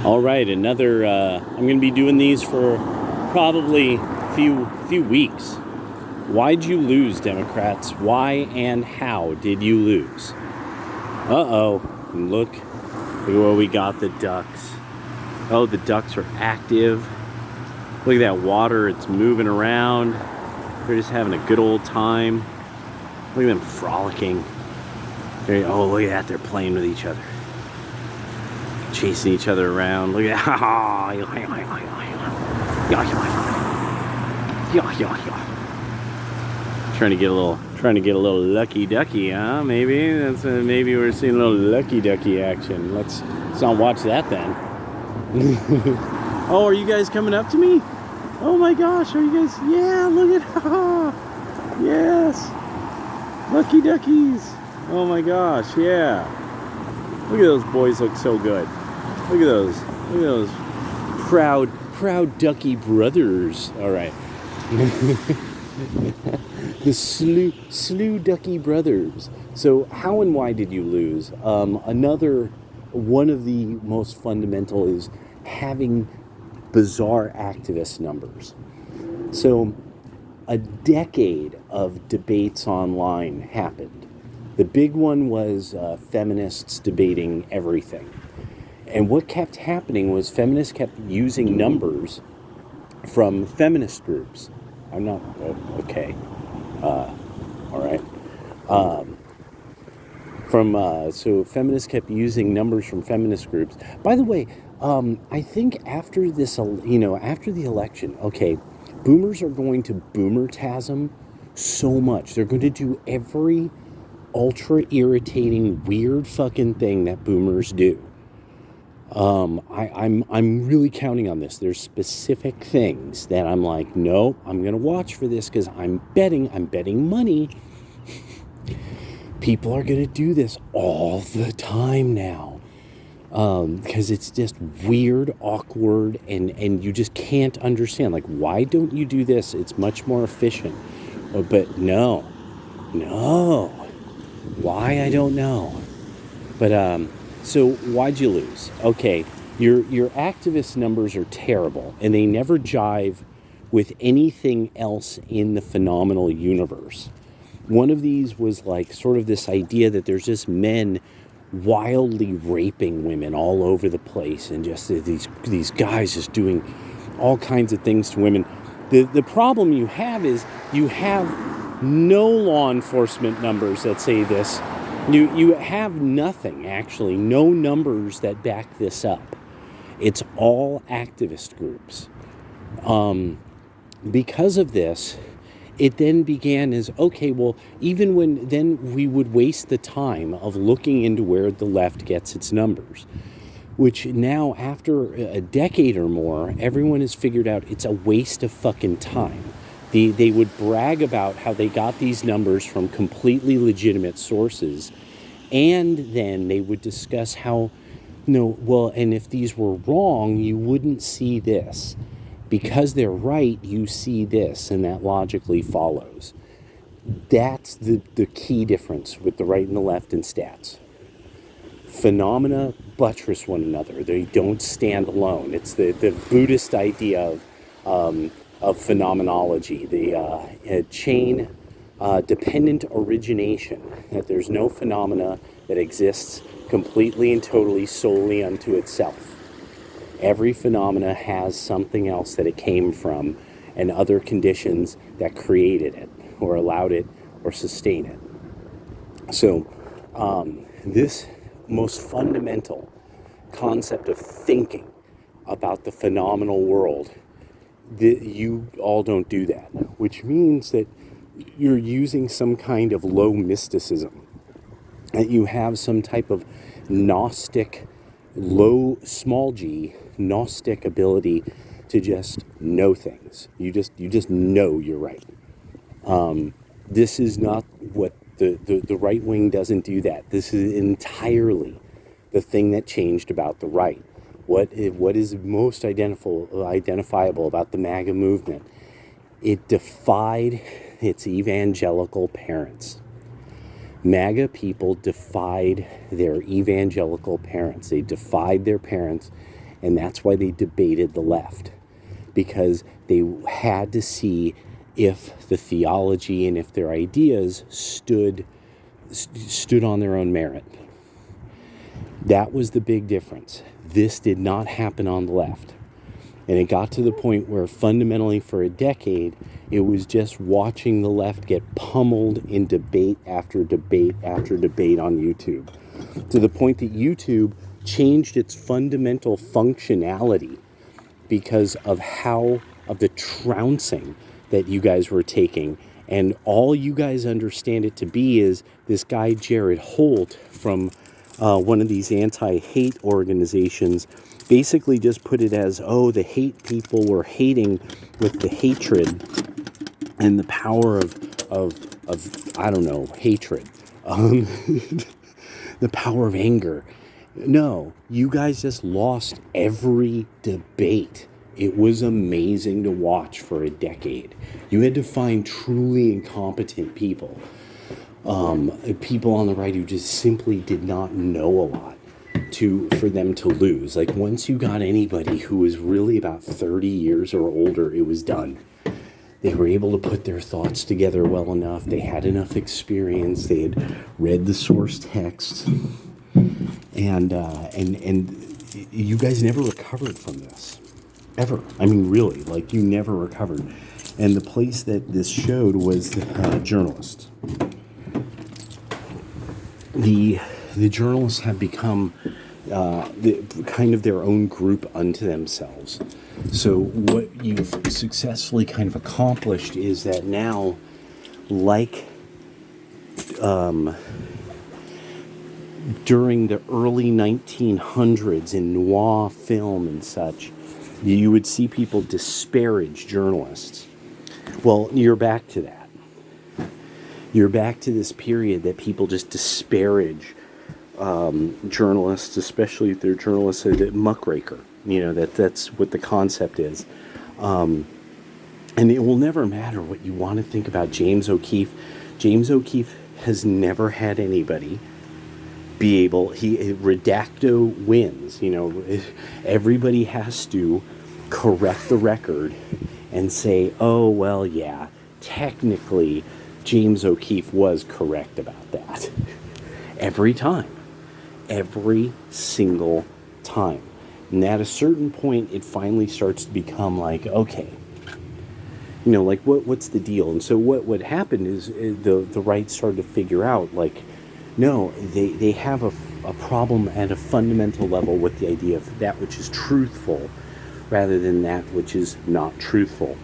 All right, another. I'm going to be doing these for probably few weeks. Why'd you lose, Democrats? Why and how did you lose? Look where we got the ducks. Oh, the ducks are active. Look at that water, it's moving around. They're just having a good old time. Look at them frolicking. Oh, look at that, they're playing with each other. Chasing each other around. Look at that. Trying to get a little lucky ducky, huh? Maybe maybe we're seeing a little lucky ducky action. Let's not watch that then. Oh, are you guys coming up to me? Oh my gosh, are you guys? Yeah, look at yes, lucky duckies. Oh my gosh, yeah. Look at those boys, look so good. Look at those proud ducky brothers. All right. The slew ducky brothers. So how and why did you lose? Another one of the most fundamental is having bizarre activist numbers. So a decade of debates online happened. The big one was feminists debating everything. And what kept happening was feminists kept using numbers from feminist groups. I'm not, okay. All right. So feminists kept using numbers from feminist groups. By the way, I think after this, after the election, okay, boomers are going to boomer-tasm so much. They're going to do every ultra irritating, weird fucking thing that boomers do. I'm really counting on this. There's specific things that I'm like, no, I'm gonna watch for this because I'm betting money. People are gonna do this all the time now. Because it's just weird, awkward, and you just can't understand. Like, why don't you do this? It's much more efficient. But no. Why, I don't know. But, so why'd you lose? Okay, your activist numbers are terrible, and they never jive with anything else in the phenomenal universe. One of these was like sort of this idea that there's just men wildly raping women all over the place, and just these guys just doing all kinds of things to women. The problem you have is you have no law enforcement numbers that say this. You have nothing, actually, no numbers that back this up. It's all activist groups. Because of this, it then began as, okay, well, even when then we would waste the time of looking into where the left gets its numbers, which now, after a decade or more, everyone has figured out it's a waste of fucking time. They would brag about how they got these numbers from completely legitimate sources, and then they would discuss how, and if these were wrong, you wouldn't see this. Because they're right, you see this, and that logically follows. That's the key difference with the right and the left in stats. Phenomena buttress one another. They don't stand alone. It's the Buddhist idea of phenomenology, the chain dependent origination, that there's no phenomena that exists completely and totally solely unto itself. Every phenomena has something else that it came from and other conditions that created it or allowed it or sustain it. So this most fundamental concept of thinking about the phenomenal world, you all don't do that, which means that you're using some kind of low mysticism, that you have some type of Gnostic, low, small g, Gnostic ability to just know things. You just know you're right. This is not what the right wing doesn't do that. This is entirely the thing that changed about the right. What is most identifiable about the MAGA movement? It defied its evangelical parents. MAGA people defied their evangelical parents. They defied their parents And that's why they debated the left, because they had to see if the theology and if their ideas stood on their own merit. That was the big difference. This did not happen on the left. And it got to the point where fundamentally for a decade, it was just watching the left get pummeled in debate after debate after debate on YouTube, to the point that YouTube changed its fundamental functionality because of the trouncing that you guys were taking. And all you guys understand it to be is this guy, Jared Holt, from one of these anti-hate organizations, basically just put it as, oh, the hate people were hating with the hatred and the power of I don't know, hatred. The power of anger. No, you guys just lost every debate. It was amazing to watch for a decade. You had to find truly incompetent people. People on the right who just simply did not know a lot for them to lose. Like, once you got anybody who was really about 30 years or older, it was done. They were able to put their thoughts together well enough. They had enough experience. They had read the source text. And you guys never recovered from this. Ever. I mean, really, like, you never recovered. And the place that this showed was the journalists. The journalists have become kind of their own group unto themselves. So what you've successfully kind of accomplished is that now, like during the early 1900s in noir film and such, you would see people disparage journalists. Well, you're back to that. You're back to this period that people just disparage journalists, especially if they're journalists, a muckraker. You know, that's what the concept is. And it will never matter what you want to think about James O'Keefe. James O'Keefe has never had anybody be able, redacto wins. You know, everybody has to correct the record and say, oh, well, yeah, technically James O'Keefe was correct about that. Every time. Every single time. And at a certain point, it finally starts to become like, okay, you know, like, what's the deal? And so what happened is the right started to figure out, like, no, they have a problem at a fundamental level with the idea of that which is truthful rather than that which is not truthful.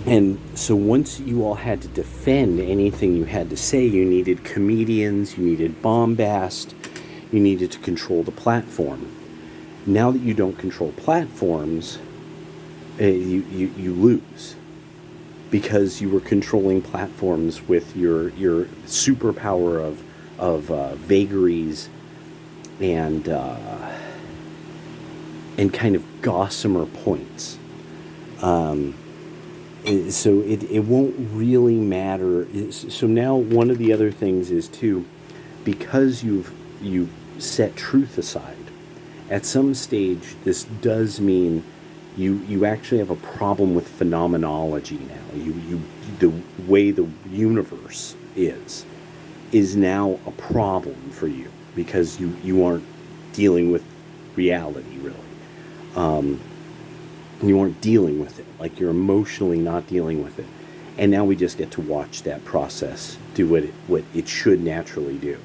And so once you all had to defend anything you had to say, you needed comedians, you needed bombast, you needed to control the platform. Now that you don't control platforms, you lose, because you were controlling platforms with your superpower of vagaries and kind of gossamer points. So it won't really matter. So now one of the other things is too, because you've set truth aside, at some stage this does mean you actually have a problem with phenomenology now. The way the universe is now a problem for you, because you aren't dealing with reality really. You aren't dealing with it. Like, you're emotionally not dealing with it. And now we just get to watch that process do what it should naturally do.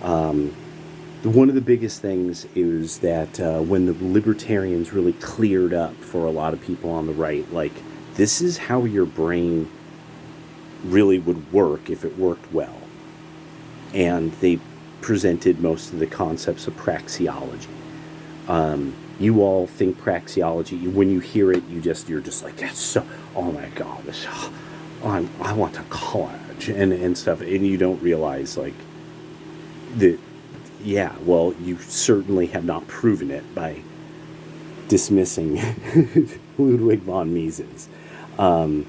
One of the biggest things is that when the libertarians really cleared up for a lot of people on the right, like, this is how your brain really would work if it worked well. And they presented most of the concepts of praxeology. You all think praxeology, when you hear it, you're just like, that's so, oh my God, I want to college and stuff. And you don't realize, like, that, yeah, well, you certainly have not proven it by dismissing Ludwig von Mises. A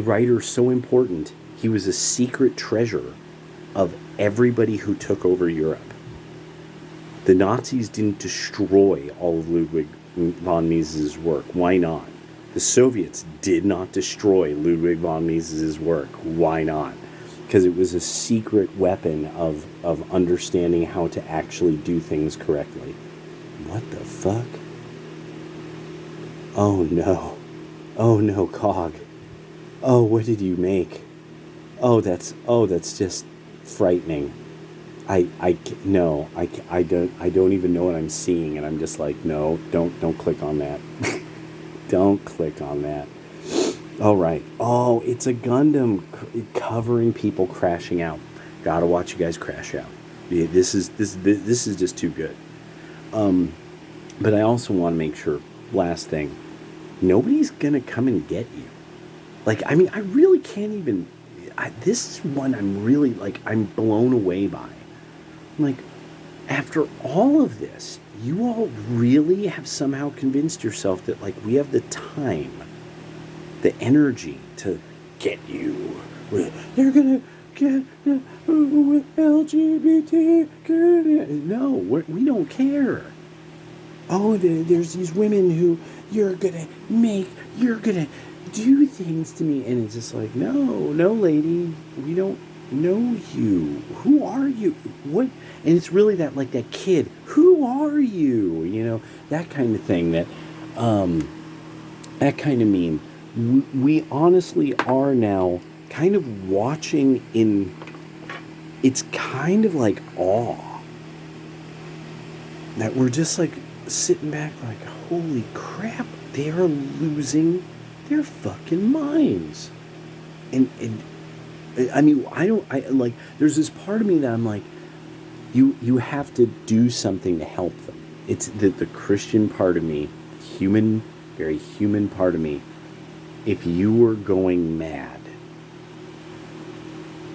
writer so important, he was a secret treasure of everybody who took over Europe. The Nazis didn't destroy all of Ludwig von Mises's work. Why not? The Soviets did not destroy Ludwig von Mises's work. Why not? Because it was a secret weapon of understanding how to actually do things correctly. What the fuck? Oh no. Oh no, Cog. Oh, what did you make? Oh, that's just frightening. No, I don't even know what I'm seeing, and I'm just like, no, don't click on that. Don't click on that. All right. Oh, it's a Gundam covering people crashing out. Gotta watch you guys crash out. Yeah, this is just too good. But I also want to make sure. Last thing, nobody's gonna come and get you. Like, I mean, I really can't even. This is one I'm really like. I'm blown away by. Like, after all of this, you all really have somehow convinced yourself that, like, we have the time, the energy to get you. They're gonna get with LGBT. No, we don't care. Oh, there's these women who you're gonna do things to me, and it's just like, no, lady, we don't know you. Who are you? What? And it's really that, like, that kid. Who are you? You know, that kind of thing. That kind of meme. We honestly are now kind of watching in. It's kind of like awe that we're just like sitting back, like, holy crap, they are losing their fucking minds. And I mean, I like, there's this part of me that I'm like, you have to do something to help them. It's the Christian part of me, human, very human part of me. If you were going mad,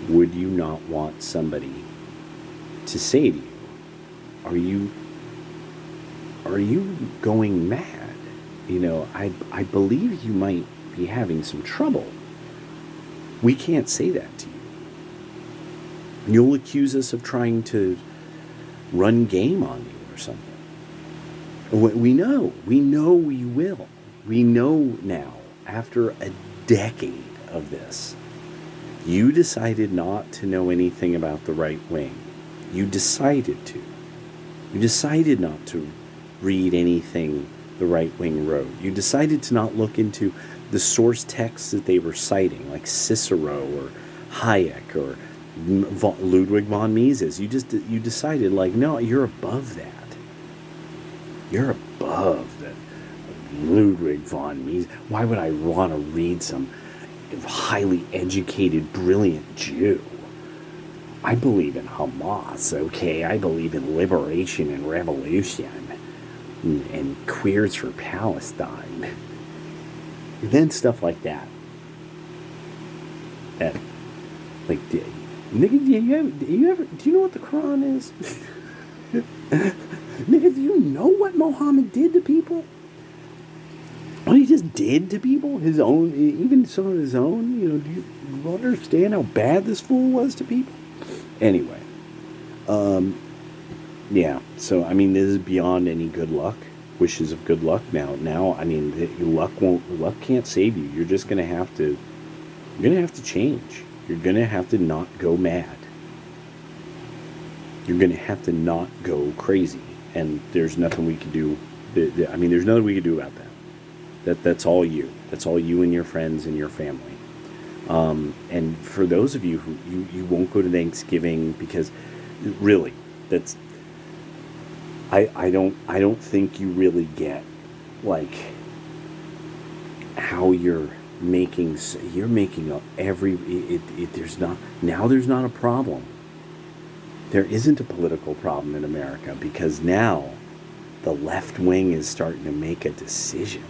would you not want somebody to say to you, are you going mad? You know, I believe you might be having some trouble. We can't say that to you. You'll accuse us of trying to run game on you or something. We know we will. We know now, after a decade of this, you decided not to know anything about the right wing. You decided to. You decided not to read anything the right wing wrote. You decided to not look into the source texts that they were citing, like Cicero or Hayek or Ludwig von Mises. You decided, like, no, you're above that. You're above that. Ludwig von Mises. Why would I want to read some highly educated, brilliant Jew? I believe in Hamas, okay? I believe in liberation and revolution and queers for Palestine. And then stuff like that. That, like, nigga, do you know what the Quran is? Nigga, do you know what Muhammad did to people? What he just did to people? His own, even some of his own, you know, do you understand how bad this fool was to people? Anyway, yeah, so, I mean, this is beyond any good luck, wishes of good luck now, I mean, luck can't save you. You're just gonna have to change. You're gonna have to not go mad. You're gonna have to not go crazy, and there's nothing we can do. I mean, there's nothing we can do about that. That's all you. That's all you and your friends and your family. And for those of you who you won't go to Thanksgiving, because really, that's, I don't think you really get, like, how you're making there's not a problem. There isn't a political problem in America, because now the left wing is starting to make a decision.